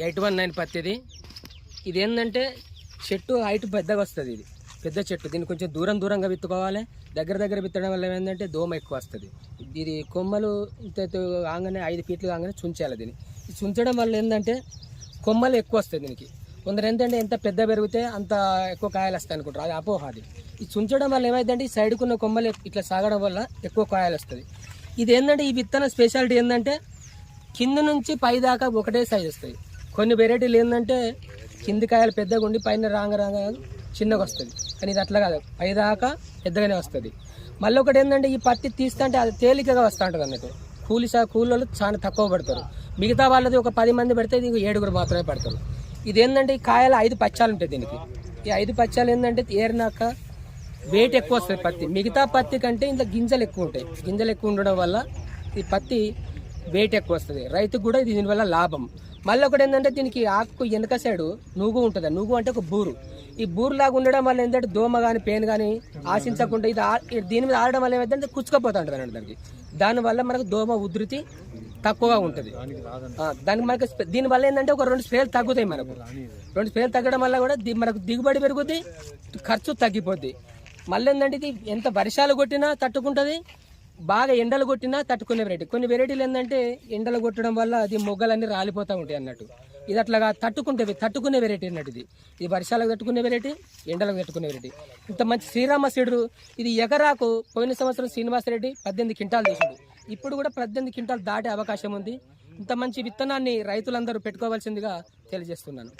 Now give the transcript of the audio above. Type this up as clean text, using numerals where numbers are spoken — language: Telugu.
819 పత్తిది. ఇది ఏంటంటే చెట్టు హైట్ పెద్దగా వస్తుంది. ఇది పెద్ద చెట్టు, దీన్ని కొంచెం దూరంగా విత్తుకోవాలి. దగ్గర విత్తడం వల్ల ఏంటంటే దోమ ఎక్కువ వస్తుంది. ఇది కొమ్మలు ఇంత కాగానే 5 ఫీట్లు కాగానే చుంచాలి. దీన్ని చుంచడం వల్ల ఏంటంటే కొమ్మలు ఎక్కువ వస్తాయి దీనికి. కొందరు ఏంటంటే ఎంత పెద్ద పెరిగితే అంత ఎక్కువ కాయలు వస్తాయి అనుకుంటారు, అది అపోహ. అది ఇది చుంచడం వల్ల ఏమైందంటే ఈ సైడ్కున్న కొమ్మలు ఇట్లా సాగడం వల్ల ఎక్కువ కాయలు వస్తుంది. ఇది ఏంటంటే ఈ విత్తన స్పెషాలిటీ ఏంటంటే కింద నుంచి పై దాకా ఒకటే సైజ్ వస్తాయి. కొన్ని వెరైటీలు ఏంటంటే కింది కాయలు పెద్దగా ఉండి పైన రాంగ చిన్నగా వస్తుంది, కానీ ఇది అట్లా కాదు, పై దాకా పెద్దగానే వస్తుంది. మళ్ళీ ఒకటి ఏంటంటే ఈ పత్తి తీస్తుంటే అది తేలికగా వస్తూ ఉంటుంది అన్నట్టు. కూలీలు చాలా తక్కువ పడతారు. మిగతా వాళ్ళది ఒక 10 మంది పెడితే ఇది 7 మాత్రమే పడతారు. ఇది ఏంటంటే ఈ కాయలు 5 పచ్చాలు ఉంటాయి దీనికి. ఈ 5 పచ్చాలు ఏంటంటే ఏరినాక వెయిట్ ఎక్కువ వస్తుంది పత్తి. మిగతా పత్తి కంటే ఇంత గింజలు ఎక్కువ ఉంటాయి. గింజలు ఎక్కువ ఉండడం వల్ల ఈ పత్తి వెయిట్ ఎక్కువ వస్తుంది. రైతుకు కూడా ఇది దీనివల్ల లాభం. మళ్ళీ ఒకటి ఏంటంటే దీనికి ఆకు వెనక సైడు నూగు ఉంటుంది. నూగు అంటే ఒక బూరు. ఈ బూరులాగా ఉండడం వల్ల ఏంటంటే దోమ కానీ పేను కానీ ఆశించకుండా ఇది దీని మీద ఆడడం వల్ల ఏమైందంటే కుచ్చుకపోతూ ఉంటుంది అన్నట్టు దానికి. దానివల్ల మనకు దోమ ఉధృతి తక్కువగా ఉంటుంది. దానికి మనకు దీనివల్ల ఏంటంటే ఒక 2 స్ప్రేలు తగ్గుతాయి. మనకు 2 స్ప్రేలు తగ్గడం వల్ల కూడా మనకు దిగుబడి పెరుగుద్ది, ఖర్చు తగ్గిపోద్ది. మళ్ళీ ఏంటంటే ఇది ఎంత వర్షాలు కొట్టినా తట్టుకుంటుంది, బాగా ఎండలు కొట్టినా తట్టుకునే వెరైటీ. కొన్ని వెరైటీలు ఏంటంటే ఎండలు కొట్టడం వల్ల అది మొగ్గలన్నీ రాలిపోతూ ఉంటాయి అన్నట్టు. ఇది అట్లాగా తట్టుకునే వెరైటీ అన్నట్టు. ఇది వర్షాలకు తట్టుకునే వెరైటీ, ఎండలకు తట్టుకునే వెరైటీ. ఇంత మంచి శ్రీరామ సీడరు. ఇది ఎకరాకు పోయిన సంవత్సరం శ్రీనివాసరెడ్డి 18 క్వింటాలు తీసాడు. ఇప్పుడు కూడా 18 క్వింటాలు దాటే అవకాశం ఉంది. ఇంత మంచి విత్తనాన్ని రైతులందరూ పెట్టుకోవాల్సిందిగా తెలియజేస్తున్నాను.